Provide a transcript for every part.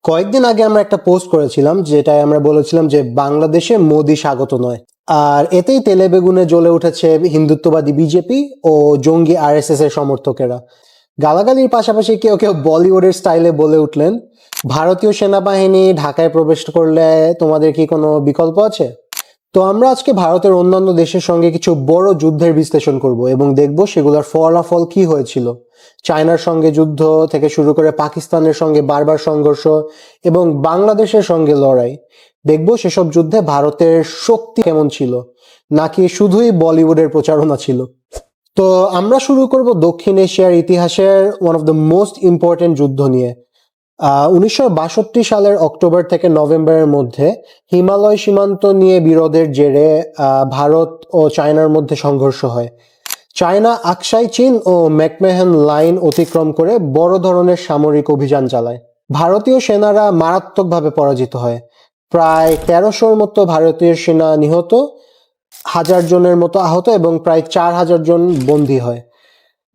কয়েকদিন আগে আমরা একটা পোস্ট করেছিলাম যেটায় আমরা বলেছিলাম যে বাংলাদেশে মোদি স্বাগত নয়। আর এতেই তেলে বেগুনে জ্বলে উঠেছে হিন্দুত্ববাদী বিজেপি ও জঙ্গি আরএসএস এর সমর্থকেরা। গালাগালির পাশাপাশি কেউ কেউ বলিউডের স্টাইলে বলে উঠলেন, ভারতীয় সেনাবাহিনী ঢাকায় প্রবেশ করলে তোমাদের কি কোনো বিকল্প আছে? তো আমরা আজকে ভারতের অন্যান্য দেশের সঙ্গে কিছু বড় যুদ্ধের বিশ্লেষণ করব এবং দেখব সেগুলোর ফলাফল কি হয়েছিল। চায়নার সঙ্গে যুদ্ধ থেকে শুরু করে পাকিস্তানের সঙ্গে বারবার সংঘর্ষ এবং বাংলাদেশের সঙ্গে লড়াই। দেখব সেসব যুদ্ধে ভারতের শক্তি কেমন ছিল, নাকি শুধুই বলিউডের প্রচারণা ছিল। তো আমরা শুরু করব দক্ষিণ এশিয়ার ইতিহাসের one of the most important যুদ্ধ নিয়ে। 1962 সালের অক্টোবর থেকে নভেম্বরের মধ্যে হিমালয় সীমান্ত নিয়ে বিরোধের জেরে ভারত ও চায়নার মধ্যে সংঘর্ষ হয়। চায়না আকসাই চীন ও ম্যাকমেহান লাইন অতিক্রম করে বড় ধরনের সামরিক অভিযান চালায়। ভারতীয় সেনারা মারাত্মকভাবে পরাজিত হয়। প্রায় 1300-র মতো ভারতীয় সেনা নিহত, 1000 জনের মতো আহত এবং প্রায় 4000 জন বন্দী হয়।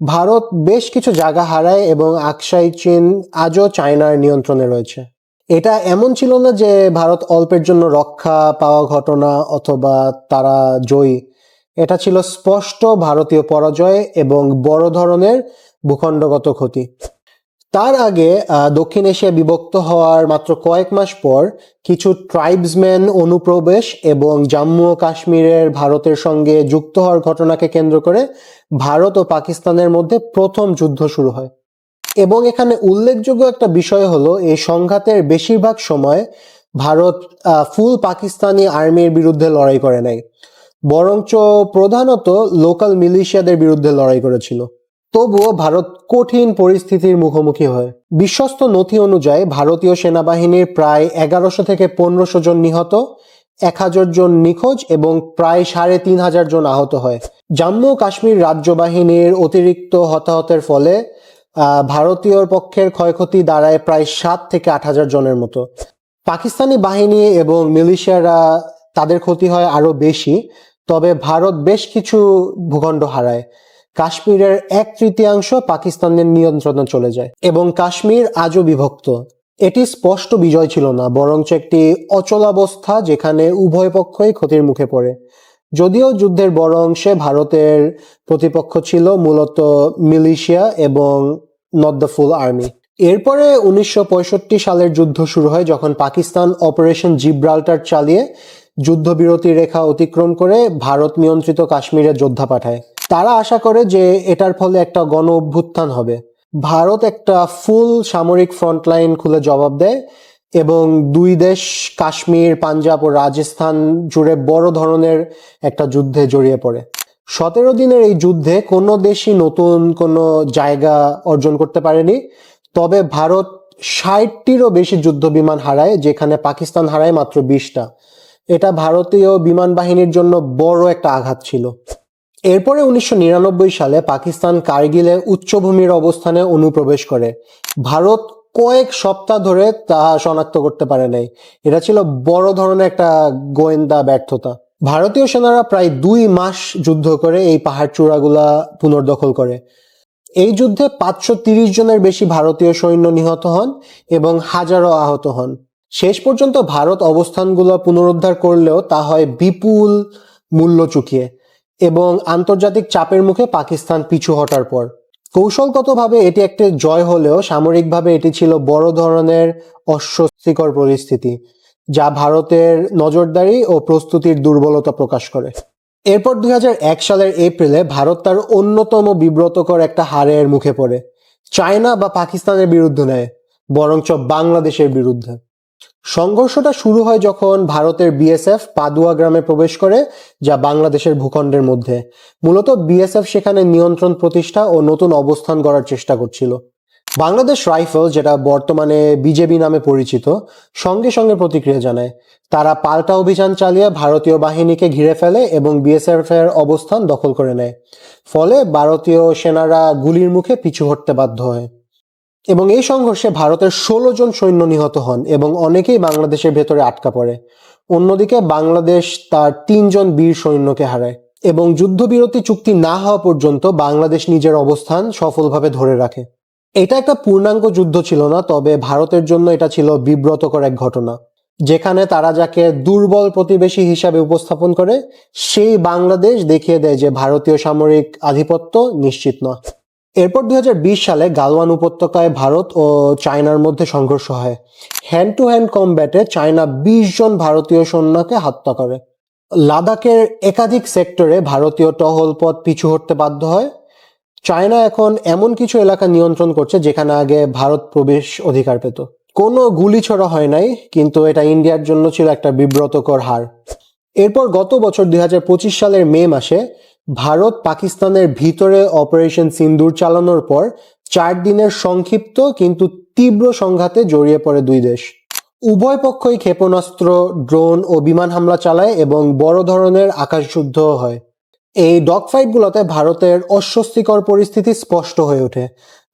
ভারত বেশ কিছু জায়গা হারায় এবং আকসাই চীন আজও চায়নার নিয়ন্ত্রণে রয়েছে। এটা এমন ছিল না যে ভারত অল্পের জন্য রক্ষা পাওয়া ঘটনা অথবা তারা জয়ী। এটা ছিল স্পষ্ট ভারতীয় পরাজয় এবং বড় ধরনের ভূখণ্ডগত ক্ষতি। তার আগে দক্ষিণ এশিয়া বিভক্ত হওয়ার মাত্র কয়েক মাস পর কিছু ট্রাইবসম্যান অনুপ্রবেশ এবং জম্মু ও কাশ্মীরের ভারতের সঙ্গে যুক্ত হওয়ার ঘটনাকে কেন্দ্র করে ভারত ও পাকিস্তানের মধ্যে প্রথম যুদ্ধ শুরু হয়। এবং এখানে উল্লেখযোগ্য একটা বিষয় হলো, এই সংঘাতের বেশিরভাগ সময় ভারত ফুল পাকিস্তানি আর্মির বিরুদ্ধে লড়াই করে নাই, বরঞ্চ প্রধানত লোকাল মিলিশিয়াদের বিরুদ্ধে লড়াই করেছিল। তবুও ভারত কঠিন পরিস্থিতির মুখোমুখি হয়। বিশ্বস্ত নথি অনুযায়ী ভারতীয় সেনাবাহিনীর প্রায় 1100 থেকে 1500 জন নিহত, 1000 জন নিখোঁজ এবং প্রায় 3500 জন আহত হয়। জম্মু ও কাশ্মীর রাজ্য বাহিনীর অতিরিক্ত হতাহতের ফলে ভারতীয় পক্ষের ক্ষয়ক্ষতি দাঁড়ায় প্রায় 7 থেকে 8000 জনের মতো। পাকিস্তানি বাহিনী এবং মিলিশিয়ারা তাদের ক্ষতি হয় আরো বেশি, তবে ভারত বেশ কিছু ভূখণ্ড হারায়। কাশ্মীরের 1/3 পাকিস্তানের নিয়ন্ত্রণে চলে যায় এবং কাশ্মীর আজও বিভক্ত। এটি স্পষ্ট বিজয় ছিল না, বরঞ্চ একটি অচলাবস্থা যেখানে উভয় পক্ষই ক্ষতির মুখে পড়ে। যদিও যুদ্ধের বড় অংশে ভারতের প্রতিপক্ষ ছিল মূলত মিলিশিয়া এবং নট দ্য ফুল আর্মি। এরপরে 1965 সালের যুদ্ধ শুরু হয়, যখন পাকিস্তান অপারেশন জিব্রাল্টার চালিয়ে যুদ্ধবিরতি রেখা অতিক্রম করে ভারত নিয়ন্ত্রিত কাশ্মীরে যোদ্ধা পাঠায়। তারা আশা করে যে এটার ফলে একটা গণ অভ্যুত্থান হবে। ভারত একটা ফুল সামরিক ফ্রন্টলাইন খুলে জবাব দেয় এবং দুই দেশ কাশ্মীর, পাঞ্জাব ও রাজস্থান জুড়ে বড় ধরনের একটা যুদ্ধে জড়িয়ে পড়ে। 17 দিনের এই যুদ্ধে কোনো দেশই নতুন কোনো জায়গা অর্জন করতে পারেনি, তবে ভারত 60টিরও বেশি যুদ্ধ বিমান হারায়, যেখানে পাকিস্তান হারায় মাত্র 20টা। এটা ভারতীয় বিমান বাহিনীর জন্য বড় একটা আঘাত ছিল। এরপরে 1999 সালে পাকিস্তান কার্গিলে উচ্চভূমির অবস্থানে অনুপ্রবেশ করে। ভারত কয়েক সপ্তাহ ধরে তা শনাক্ত করতে পারে নাই। এটা ছিল বড় ধরনের একটা গোয়েন্দা ব্যর্থতা। ভারতীয় সেনারা প্রায় 2 মাস যুদ্ধ করে এই পাহাড় চূড়াগুলা পুনর্দখল করে। এই যুদ্ধে 530 জনের বেশি ভারতীয় সৈন্য নিহত হন এবং হাজারো আহত হন। শেষ পর্যন্ত ভারত অবস্থানগুলো পুনরুদ্ধার করলেও তা হয় বিপুল মূল্য চুকিয়ে এবং আন্তর্জাতিক চাপের মুখে পাকিস্তান পিছু হটার পর। কৌশলগতভাবে এটি একটি জয় হলেও সামরিকভাবে এটি ছিল বড় ধরনের অস্বস্তিকর পরিস্থিতি, যা ভারতের নজরদারি ও প্রস্তুতির দুর্বলতা প্রকাশ করে। এরপর 2001 সালের এপ্রিলে ভারত তার অন্যতম বিব্রতকর একটা হারের মুখে পড়ে। চায়না বা পাকিস্তানের বিরুদ্ধে নয়, বরঞ্চ বাংলাদেশের বিরুদ্ধে। সংঘর্ষটা শুরু হয় যখন ভারতের বিএসএফ পাদুয়া গ্রামে প্রবেশ করে, যা বাংলাদেশের ভূখণ্ডের মধ্যে। মূলত বিএসএফ সেখানে নিয়ন্ত্রণ প্রতিষ্ঠা ও নতুন অবস্থান গড়ার চেষ্টা করছিল। বাংলাদেশ রাইফেল, যেটা বর্তমানে বিজেপি নামে পরিচিত, সঙ্গে সঙ্গে প্রতিক্রিয়া জানায়। তারা পাল্টা অভিযান চালিয়ে ভারতীয় বাহিনীকে ঘিরে ফেলে এবং বিএসএফ এর অবস্থান দখল করে নেয়। ফলে ভারতীয় সেনারা গুলির মুখে পিছু হটতে বাধ্য হয় এবং এই সংঘর্ষে ভারতের 16 জন সৈন্য নিহত হন এবং অনেকেই বাংলাদেশের ভেতরে আটকা পড়ে। অন্যদিকে বাংলাদেশ তার 3 জন বীর সৈন্যকে হারায় এবং যুদ্ধবিরতি চুক্তি না হওয়া পর্যন্ত বাংলাদেশ নিজের অবস্থান সফলভাবে ধরে রাখে। এটা একটা পূর্ণাঙ্গ যুদ্ধ ছিল না, তবে ভারতের জন্য এটা ছিল বিব্রতকর এক ঘটনা, যেখানে তারা যাকে দুর্বল প্রতিবেশী হিসাবে উপস্থাপন করে সেই বাংলাদেশ দেখিয়ে দেয় যে ভারতীয় সামরিক আধিপত্য নিশ্চিত নয়। এরপর 2020 সালে গালওয়ান উপত্যকায় ভারত ও চায়নার মধ্যে সংঘর্ষ হয়। হ্যান্ড টু হ্যান্ড কমব্যাটে চায়না 20 জন ভারতীয় সৈন্যকে হত্যা করে। লাদাখের একাধিক সেক্টরে ভারতীয় টহল পথ পিছু হটতে বাধ্য হয়। চায়না এখন এমন কিছু এলাকা নিয়ন্ত্রণ করছে যেখানে আগে ভারত প্রবেশ অধিকার পেত। কোনো গুলি ছোড়া হয় নাই, কিন্তু এটা ইন্ডিয়ার জন্য ছিল একটা বিব্রতকর হার। এরপর গত বছর 2025 সালের মে মাসে ভারত পাকিস্তানের ভিতরে অপারেশন সিন্দুর চালানোর পর 4 দিনের সংক্ষিপ্ত কিন্তু তীব্র সংঘাতে জড়িয়ে পড়ে দুই দেশ। উভয় পক্ষই ক্ষেপণাস্ত্র, ড্রোন ও বিমান হামলা চালায় এবং বড় ধরনের আকাশযুদ্ধও হয়। এই ডগফাইটগুলোতে ভারতের অস্বস্তিকর পরিস্থিতি স্পষ্ট হয়ে ওঠে।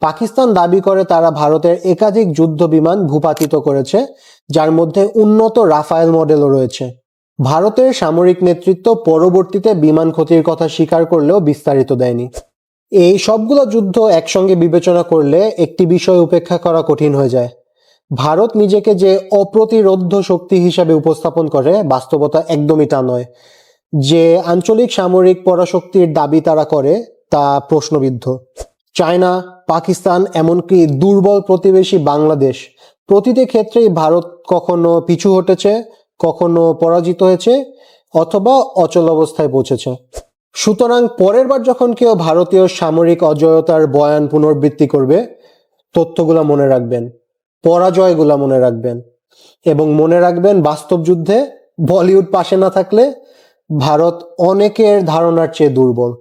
পাকিস্তান দাবি করে তারা ভারতের একাধিক যুদ্ধ বিমান ভূপাতিত করেছে, যার মধ্যে উন্নত রাফায়েল মডেলও রয়েছে। ভারতের সামরিক নেতৃত্ব পরবর্তীতে বিমান ক্ষতির কথা স্বীকার করলেও বিস্তারিত দেয়নি। এই সবগুলো যুদ্ধ একসঙ্গে বিবেচনা করলে একটি বিষয় উপেক্ষা করা কঠিন হয়ে যায়। ভারত নিজেকে যে অপ্রতিরোধ্য শক্তি হিসাবে উপস্থাপন করে, বাস্তবতা একদমই তা নয়। যে আঞ্চলিক সামরিক পরাশক্তির দাবি তারা করে তা প্রশ্নবিদ্ধ। চায়না, পাকিস্তান, এমনকি দুর্বল প্রতিবেশী বাংলাদেশ, প্রতিটি ক্ষেত্রেই ভারত কখনো পিছু হটেছে, কখনো পরাজিত হয়েছে, অথবা অচল অবস্থায় পৌঁছেছে। সুতরাং পরের বার যখন কেউ ভারতীয় সামরিক অজয়তার বয়ান পুনরাবৃত্তি করবে, তথ্যগুলা মনে রাখবেন, পরাজয়গুলা মনে রাখবেন, এবং মনে রাখবেন বাস্তব যুদ্ধে বলিউড পাশে না থাকলে ভারত অনেকের ধারণার চেয়ে দুর্বল।